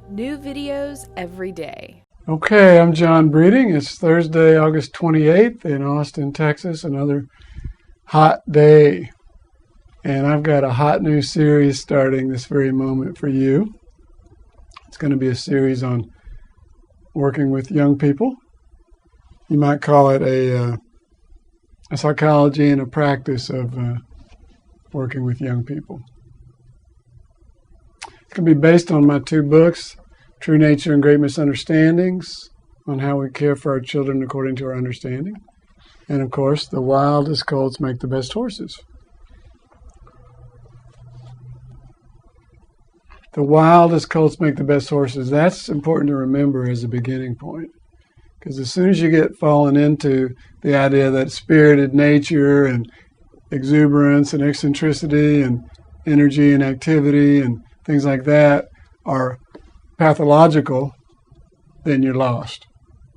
New videos every day. Okay, I'm John Breeding. It's Thursday, August 28th in Austin, Texas, another hot day. And I've got a hot new series starting this very moment for you. It's going to be a series on working with young people. You might call it a psychology and a practice of working with young people. It's going to be based on my two books, True Nature and Great Misunderstandings, on how we care for our children according to our understanding. And of course, the wildest colts make the best horses. The wildest colts make the best horses. That's important to remember as a beginning point. Because as soon as you get fallen into the idea that spirited nature and exuberance and eccentricity and energy and activity and things like that are pathological, then you're lost.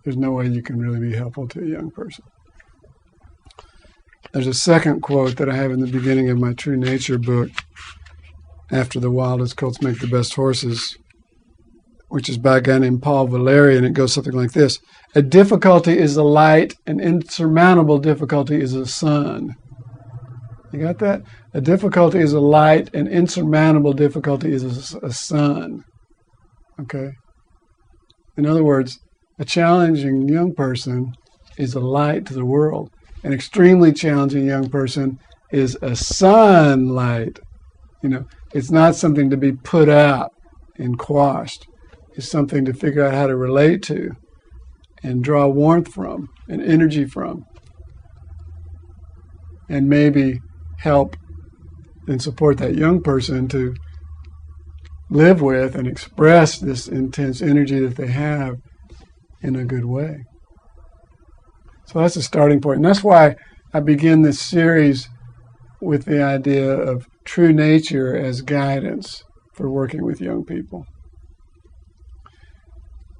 There's no way you can really be helpful to a young person. There's a second quote that I have in the beginning of my True Nature book, after the wildest colts make the best horses, which is by a guy named Paul Valéry, and it goes something like this. A difficulty is a light, an insurmountable difficulty is a sun. You got that? A difficulty is a light, an insurmountable difficulty is a sun. Okay? In other words, a challenging young person is a light to the world. An extremely challenging young person is a sunlight. You know, it's not something to be put out and quashed. It's something to figure out how to relate to and draw warmth from and energy from, and maybe help and support that young person to live with and express this intense energy that they have in a good way. So that's a starting point. And that's why I begin this series with the idea of true nature as guidance for working with young people.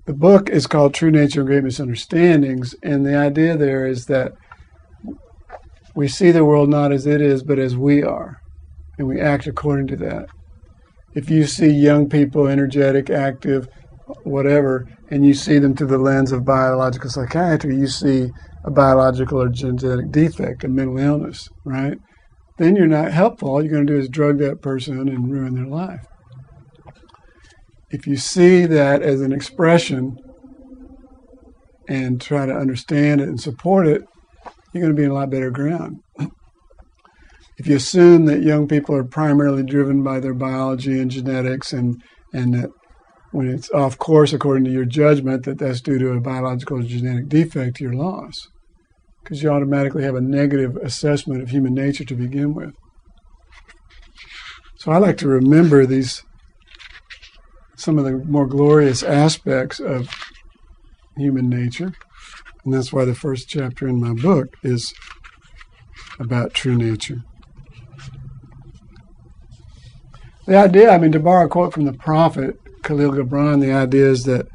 The book is called True Nature and Great Misunderstandings, and the idea there is that we see the world not as it is, but as we are, and we act according to that. If you see young people, energetic, active, whatever, and you see them through the lens of biological psychiatry, you see a biological or genetic defect, a mental illness, right? Then you're not helpful. All you're going to do is drug that person and ruin their life. If you see that as an expression and try to understand it and support it, you're going to be in a lot better ground. If you assume that young people are primarily driven by their biology and genetics, and that when it's off course according to your judgment, that's due to a biological or genetic defect, you're lost. Because you automatically have a negative assessment of human nature to begin with. So I like to remember some of the more glorious aspects of human nature, and that's why the first chapter in my book is about true nature. The idea, to borrow a quote from the prophet Khalil Gibran, the idea is that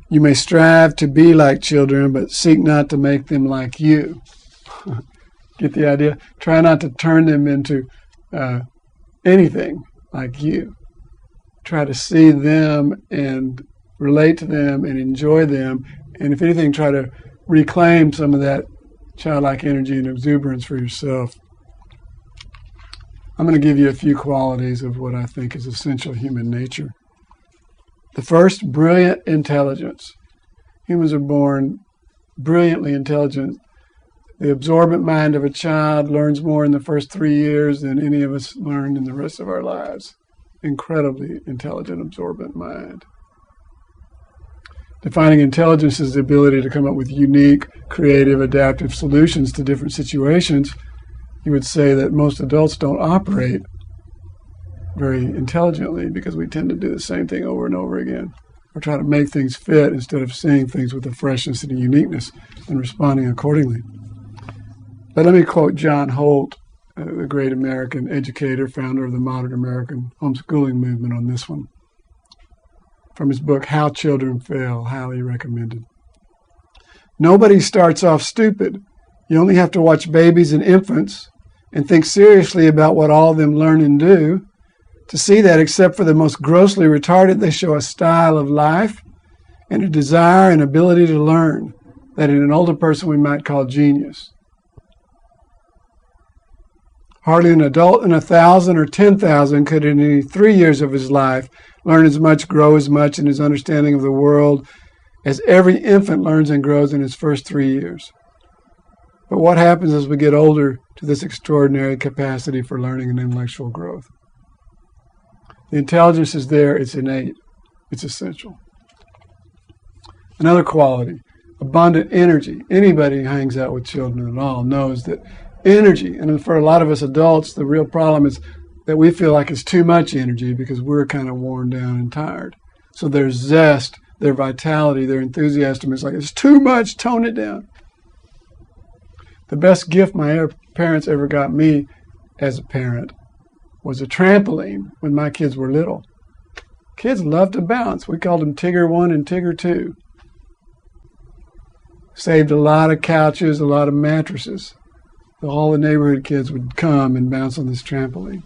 you may strive to be like children, but seek not to make them like you. Get the idea? Try not to turn them into anything like you. Try to see them and relate to them and enjoy them, and if anything, try to reclaim some of that childlike energy and exuberance for yourself. I'm going to give you a few qualities of what I think is essential human nature. The first, brilliant intelligence. Humans are born brilliantly intelligent. The absorbent mind of a child learns more in the first 3 years than any of us learn in the rest of our lives. Incredibly intelligent, absorbent mind. Defining intelligence is the ability to come up with unique, creative, adaptive solutions to different situations. You would say that most adults don't operate very intelligently because we tend to do the same thing over and over again, or try to make things fit instead of seeing things with a freshness and a uniqueness and responding accordingly. But let me quote John Holt, the great American educator, founder of the modern American homeschooling movement, on this one. From his book, How Children Fail, highly recommended. Nobody starts off stupid. You only have to watch babies and infants and think seriously about what all of them learn and do. to see that except for the most grossly retarded, they show a style of life and a desire and ability to learn that in an older person we might call genius. Hardly an adult in 1,000 or 10,000 could in any 3 years of his life learn as much, grow as much in his understanding of the world as every infant learns and grows in his first 3 years. But what happens as we get older to this extraordinary capacity for learning and intellectual growth? The intelligence is there, it's innate, it's essential. Another quality, abundant energy. Anybody who hangs out with children at all knows that energy, and for a lot of us adults, the real problem is that we feel like it's too much energy because we're kind of worn down and tired. So their zest, their vitality, their enthusiasm is like, it's too much, tone it down. The best gift my parents ever got me as a parent was a trampoline when my kids were little. Kids loved to bounce. We called them Tigger 1 and Tigger 2. Saved a lot of couches, a lot of mattresses. All the neighborhood kids would come and bounce on this trampoline.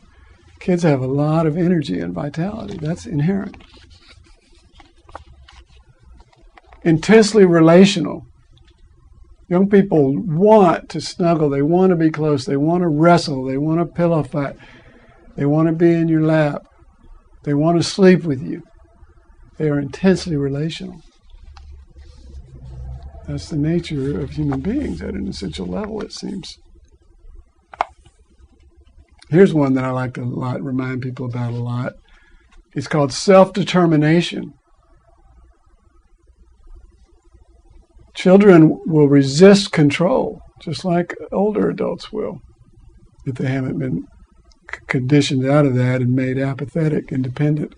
Kids have a lot of energy and vitality. That's inherent. Intensely relational. Young people want to snuggle. They want to be close. They want to wrestle. They want to pillow fight. They want to be in your lap. They want to sleep with you. They are intensely relational. That's the nature of human beings at an essential level, it seems. Here's one that I like to remind people about a lot. It's called self-determination. Children will resist control, just like older adults will, if they haven't been conditioned out of that and made apathetic, independent.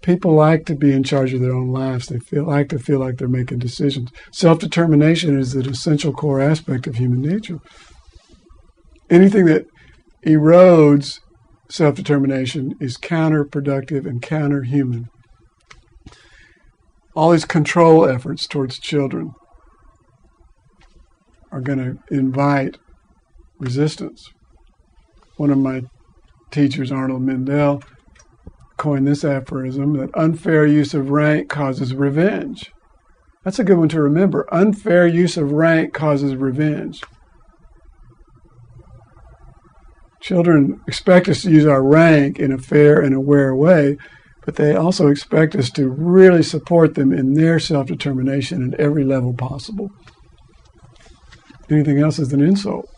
People like to be in charge of their own lives. They like to feel like they're making decisions. Self-determination is an essential core aspect of human nature. Anything that erodes self-determination is counterproductive and counterhuman. All these control efforts towards children are going to invite resistance. One of my teachers, Arnold Mindell, coined this aphorism that unfair use of rank causes revenge. That's a good one to remember. Unfair use of rank causes revenge. Children expect us to use our rank in a fair and aware way, but they also expect us to really support them in their self-determination at every level possible. Anything else is an insult.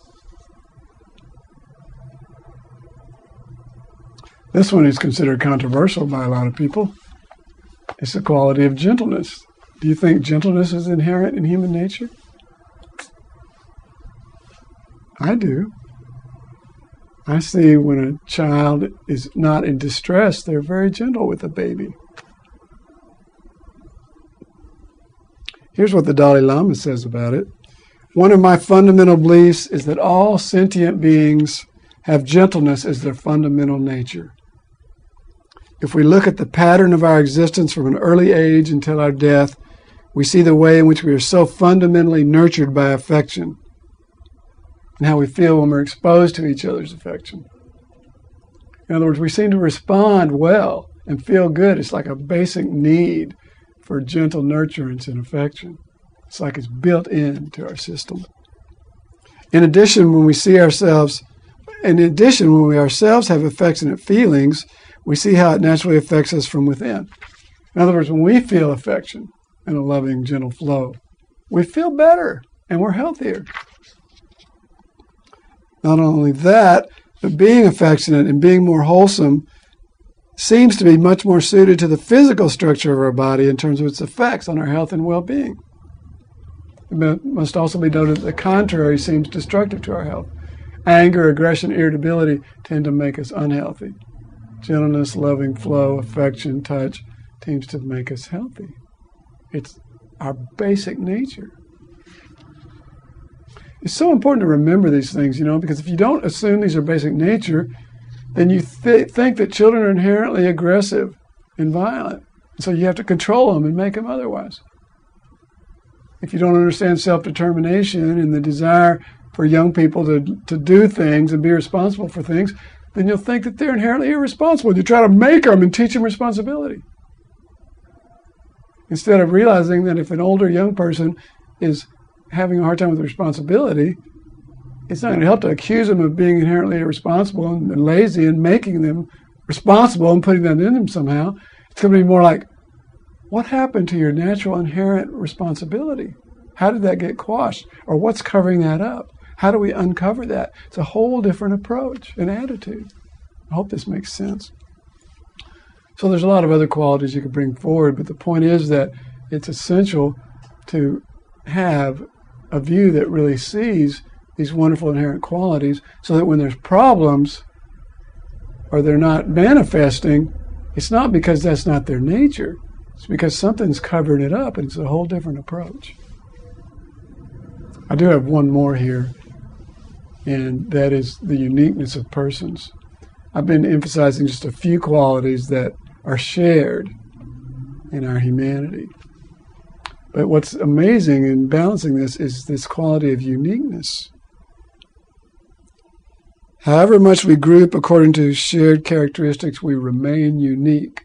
This one is considered controversial by a lot of people. It's the quality of gentleness. Do you think gentleness is inherent in human nature? I do. I see when a child is not in distress, they're very gentle with a baby. Here's what the Dalai Lama says about it. One of my fundamental beliefs is that all sentient beings have gentleness as their fundamental nature. If we look at the pattern of our existence from an early age until our death, we see the way in which we are so fundamentally nurtured by affection and how we feel when we're exposed to each other's affection. In other words, we seem to respond well and feel good. It's like a basic need for gentle nurturance and affection. It's like it's built into our system. In addition, when we ourselves have affectionate feelings, we see how it naturally affects us from within. In other words, when we feel affection in a loving, gentle flow, we feel better and we're healthier. Not only that, but being affectionate and being more wholesome seems to be much more suited to the physical structure of our body in terms of its effects on our health and well-being. It must also be noted that the contrary seems destructive to our health. Anger, aggression, irritability tend to make us unhealthy. Gentleness, loving flow, affection, touch tends to make us healthy. It's our basic nature. It's so important to remember these things, because if you don't assume these are basic nature, then you think that children are inherently aggressive and violent. So you have to control them and make them otherwise. If you don't understand self-determination and the desire for young people to do things and be responsible for things, then you'll think that they're inherently irresponsible. You try to make them and teach them responsibility. Instead of realizing that if an older young person is having a hard time with responsibility, it's not going to help to accuse them of being inherently irresponsible and lazy and making them responsible and putting that in them somehow. It's going to be more like, what happened to your natural inherent responsibility? How did that get quashed? Or what's covering that up? How do we uncover that? It's a whole different approach and attitude. I hope this makes sense. So there's a lot of other qualities you could bring forward, but the point is that it's essential to have a view that really sees these wonderful inherent qualities so that when there's problems or they're not manifesting, it's not because that's not their nature. It's because something's covering it up, and it's a whole different approach. I do have one more here, and that is the uniqueness of persons. I've been emphasizing just a few qualities that are shared in our humanity. But what's amazing in balancing this is this quality of uniqueness. However much we group according to shared characteristics, we remain unique.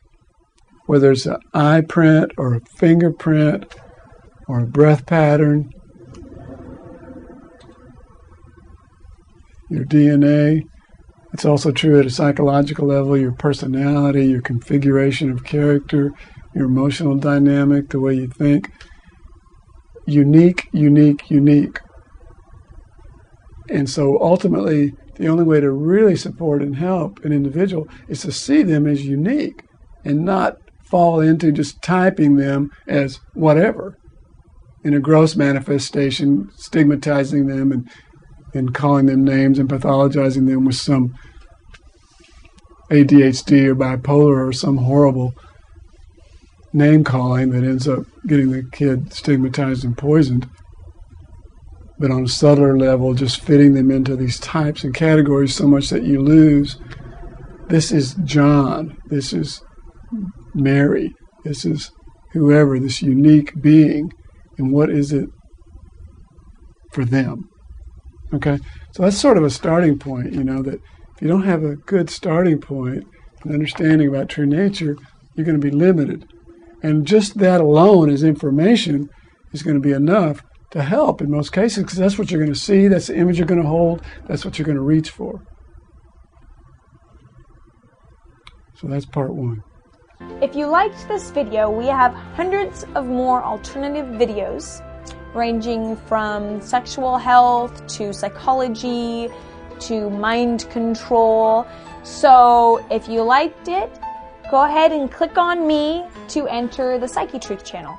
Whether it's an eye print or a fingerprint or a breath pattern, your DNA. It's also true at a psychological level, your personality, your configuration of character, your emotional dynamic, the way you think. Unique, unique, unique. And so ultimately, the only way to really support and help an individual is to see them as unique and not fall into just typing them as whatever in a gross manifestation, stigmatizing them and calling them names and pathologizing them with some ADHD or bipolar or some horrible name calling that ends up getting the kid stigmatized and poisoned. But on a subtler level, just fitting them into these types and categories so much that you lose, this is John, this is Mary, this is whoever, this unique being, and what is it for them? Okay, so that's sort of a starting point, that if you don't have a good starting point, an understanding about true nature, you're going to be limited. And just that alone as information is going to be enough to help in most cases, because that's what you're going to see, that's the image you're going to hold, that's what you're going to reach for. So that's part one. If you liked this video, we have hundreds of more alternative videos ranging from sexual health to psychology to mind control. So if you liked it, go ahead and click on me to enter the Psychetruth channel.